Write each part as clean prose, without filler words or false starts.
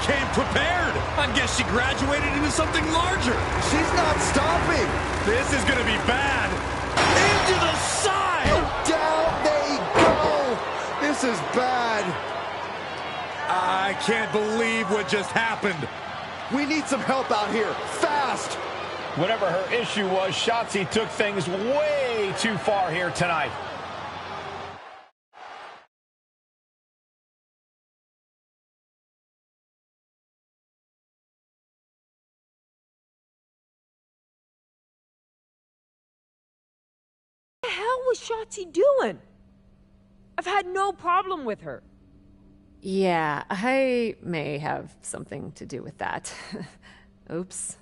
came prepared. I guess she graduated into something larger. She's not stopping. This is going to be bad. Into the side. And down they go. This is bad. I can't believe what just happened. We need some help out here, fast! Whatever her issue was, Shotzi took things way too far here tonight. What the hell was Shotzi doing? I've had no problem with her. Yeah, I may have something to do with that. Oops.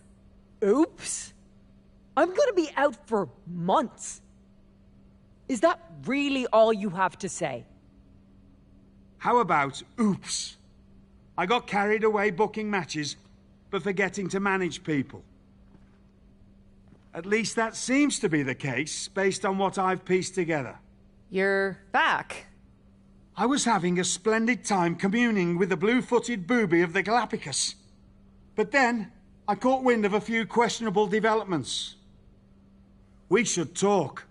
Oops? I'm gonna be out for months. Is that really all you have to say? How about oops? I got carried away booking matches, but forgetting to manage people. At least that seems to be the case, based on what I've pieced together. You're back. I was having a splendid time communing with the blue-footed booby of the Galapagos. But then, I caught wind of a few questionable developments. We should talk.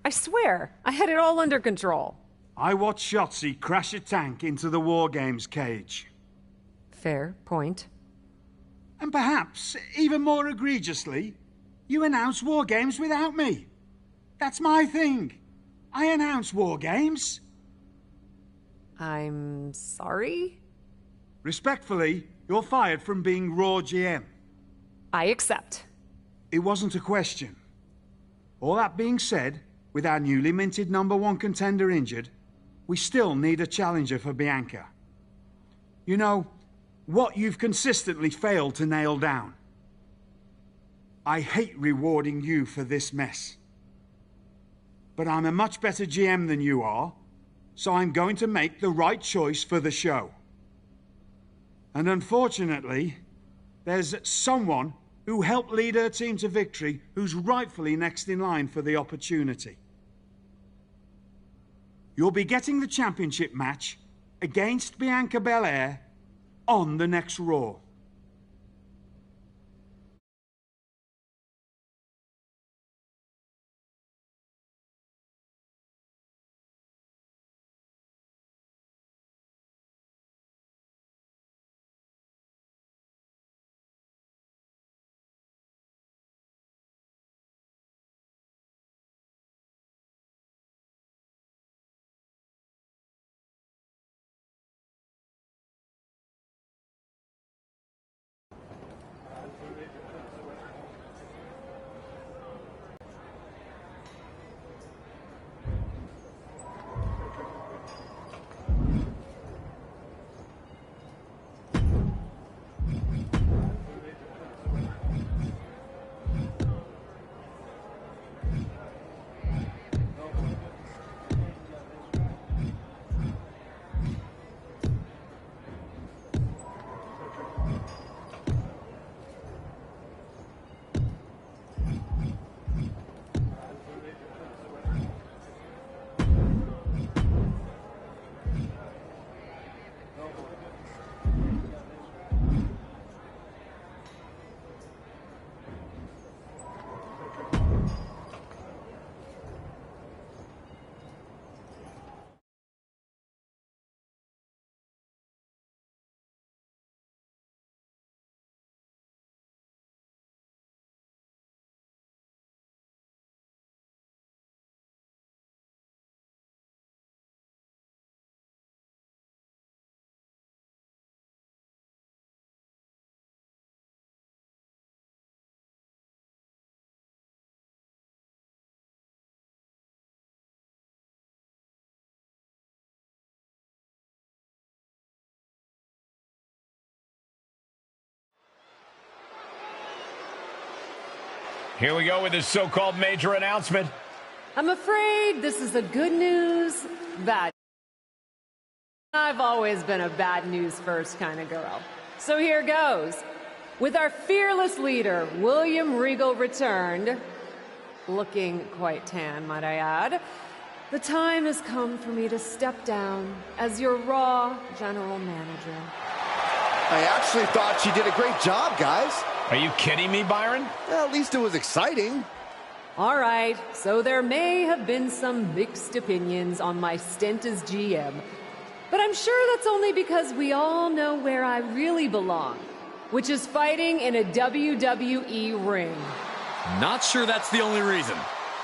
I swear, I had it all under control. I watched Shotzi crash a tank into the War Games cage. Fair point. And perhaps, even more egregiously, you announced War Games without me. That's my thing. I announce War Games. I'm sorry? Respectfully, you're fired from being Raw GM. I accept. It wasn't a question. All that being said, with our newly minted #1 contender injured, we still need a challenger for Bianca. You know, what you've consistently failed to nail down. I hate rewarding you for this mess. But I'm a much better GM than you are, so I'm going to make the right choice for the show. And unfortunately, there's someone who helped lead her team to victory who's rightfully next in line for the opportunity. You'll be getting the championship match against Bianca Belair on the next Raw. Here we go with this so-called major announcement. I'm afraid this is a good news, bad. I've always been a bad news first kind of girl. So here goes. With our fearless leader, William Regal returned, looking quite tan, might I add, The time has come for me to step down as your Raw general manager. I actually thought she did a great job, guys. Are you kidding me, Byron? Well, at least it was exciting. All right, so there may have been some mixed opinions on my stint as GM, but I'm sure that's only because we all know where I really belong, which is fighting in a WWE ring. Not sure that's the only reason.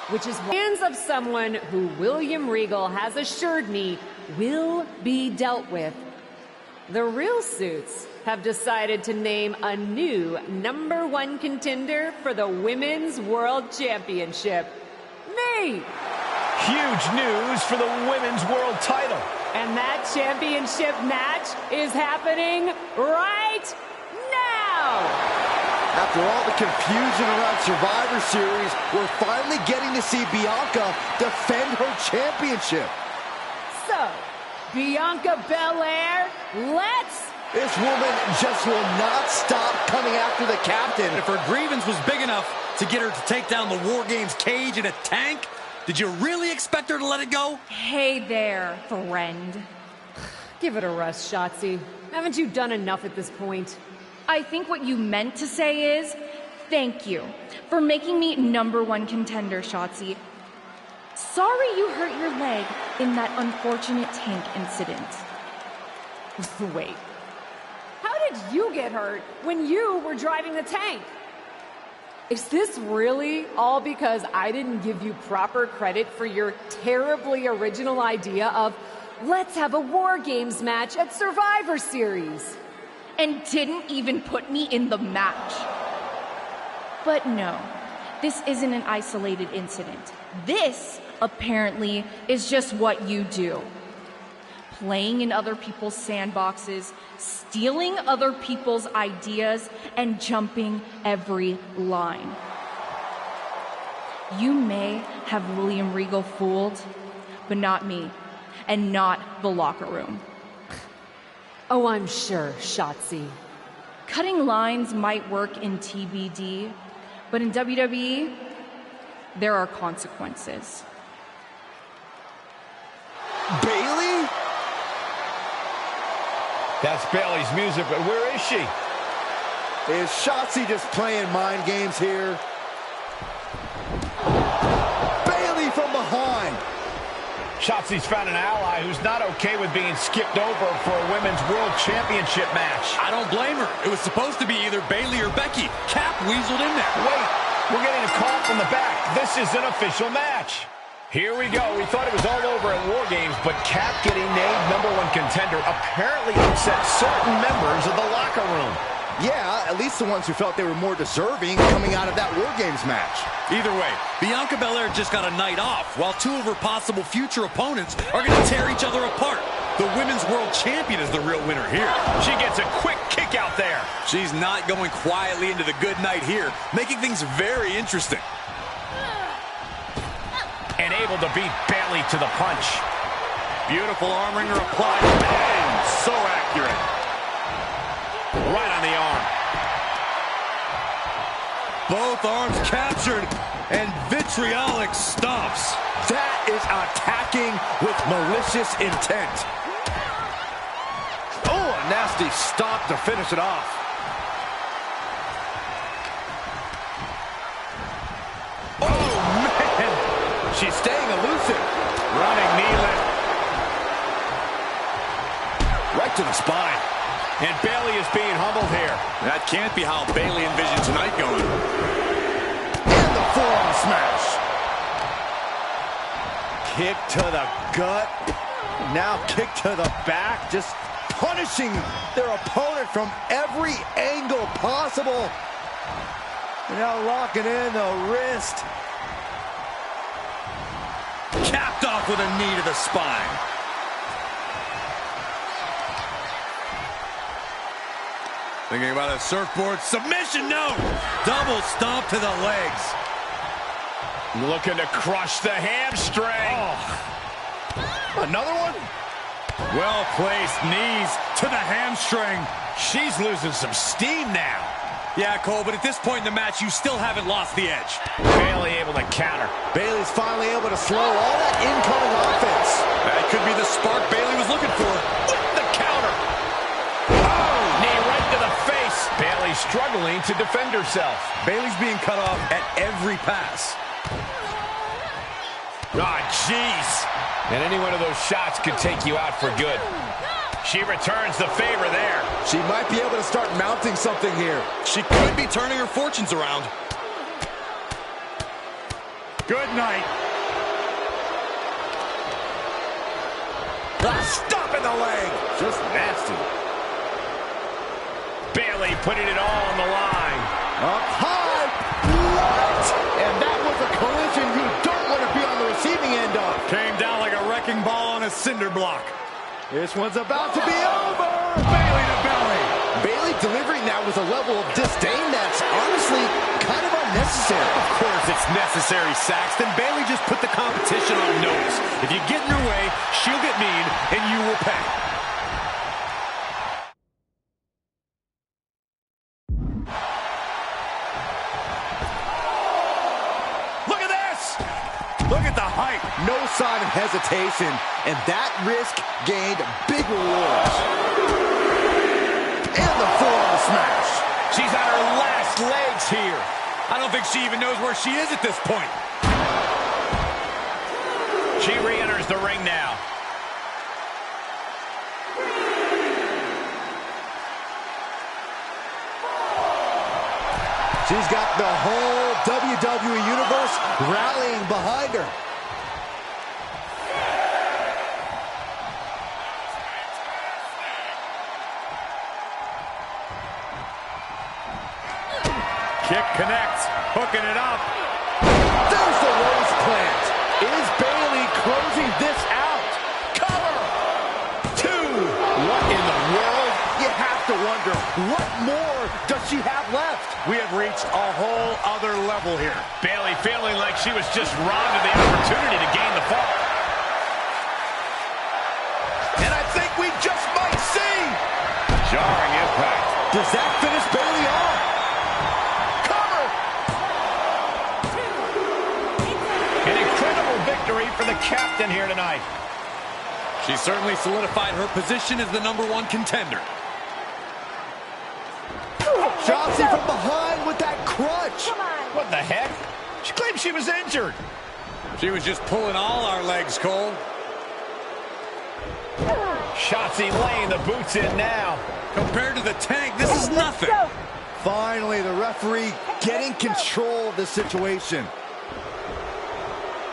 Which is hands of someone who William Regal has assured me will be dealt with. The real suits have decided to name a new #1 contender for the Women's World Championship. Me! Huge news for the Women's World title. And that championship match is happening right now! After all the confusion around Survivor Series, we're finally getting to see Bianca defend her championship. So, Bianca Belair, let's... This woman just will not stop coming after the captain. If her grievance was big enough to get her to take down the War Games cage in a tank, did you really expect her to let it go? Hey there, friend. Give it a rest, Shotzi. Haven't you done enough at this point? I think what you meant to say is, thank you for making me #1 contender, Shotzi. Sorry you hurt your leg in that unfortunate tank incident. Wait. How did you get hurt when you were driving the tank? Is this really all because I didn't give you proper credit for your terribly original idea of let's have a War Games match at Survivor Series? And didn't even put me in the match. But no, this isn't an isolated incident. This, apparently, is just what you do. Playing in other people's sandboxes, stealing other people's ideas, and jumping every line. You may have William Regal fooled, but not me, and not the locker room. Oh, I'm sure, Shotzi. Cutting lines might work in TBD, but in WWE, there are consequences. Bayley? That's Bayley's music, but where is she? Is Shotzi just playing mind games here? Bayley from behind. Shotzi's found an ally who's not okay with being skipped over for a Women's World Championship match. I don't blame her. It was supposed to be either Bayley or Becky. Cap weaseled in there. Wait, we're getting a call from the back. This is an official match. Here we go. We thought it was all over at War Games, but Cap getting named #1 contender apparently upset certain members of the locker room. Yeah, at least the ones who felt they were more deserving coming out of that War Games match. Either way, Bianca Belair just got a night off, while two of her possible future opponents are going to tear each other apart. The Women's World Champion is the real winner here. She gets a quick kick out there. She's not going quietly into the good night here, making things very interesting. And able to beat Bayley to the punch. Beautiful arm wringer applied, and so accurate. Right on the arm. Both arms captured, and vitriolic stomps. That is attacking with malicious intent. Oh, a nasty stomp to finish it off. Oh, man. She's staying elusive. Running knee lift. Right to the spine. And Bayley is being humbled here. That can't be how Bayley envisioned tonight going. And the forearm smash. Kick to the gut. Now kick to the back. Just punishing their opponent from every angle possible. Now locking in the wrist. Capped off with a knee to the spine. Thinking about a surfboard submission, no! Double stomp to the legs. Looking to crush the hamstring. Oh. Another one? Well-placed knees to the hamstring. She's losing some steam now. Yeah, Cole, but at this point in the match, you still haven't lost the edge. Bayley able to counter. Bayley's finally able to slow all that incoming offense. That could be the spark Bayley was looking for. With the counter. Oh, knee right to the face. Bayley struggling to defend herself. Bayley's being cut off at every pass. Oh, jeez. And any one of those shots could take you out for good. She returns the favor there. She might be able to start mounting something here. She could be turning her fortunes around. Good night. Stop in the leg. Just nasty. Bayley putting it all on the line. Up high. What? And that was a collision you don't want to be on the receiving end of. Came down like a wrecking ball on a cinder block. This one's about to be over. Bayley to belly. Bayley delivering that with a level of disdain that's honestly kind of unnecessary. Of course it's necessary, Saxton. Bayley just put the competition on notice. If you get in her way, she'll get mean, and you will pay. Look at this! Look at the height. No sign of hesitation, and that risk gained big rewards. And the forearm smash. She's on her last legs here. I don't think she even knows where she is at this point. She re-enters the ring now. She's got the whole WWE Universe rallying behind her. Kick connects, hooking it up. There's the rose plant. Is Bayley closing this out? Cover! 2. What in the world? You have to wonder, what more does she have left? We have reached a whole other level here. Bayley feeling like she was just robbed of the opportunity to gain the fall. And I think we just might see. Jarring impact. Does that finish Bayley off? Cover! An incredible victory for the captain here tonight. She certainly solidified her position as the #1 contender. Shotzi from behind with that crutch. What the heck? She claimed she was injured. She was just pulling all our legs, Cole. Shotzi laying the boots in now. Compared to the Tank, this is nothing. Finally, the referee getting control of the situation.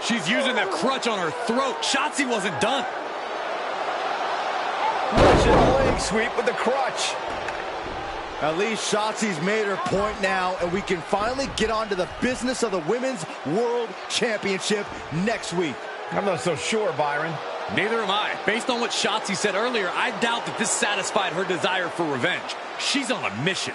She's using the crutch on her throat. Shotzi wasn't done. Russian leg sweep with the crutch. At least Shotzi's made her point now, and we can finally get on to the business of the Women's World Championship next week. I'm not so sure, Byron. Neither am I. Based on what Shotzi said earlier, I doubt that this satisfied her desire for revenge. She's on a mission.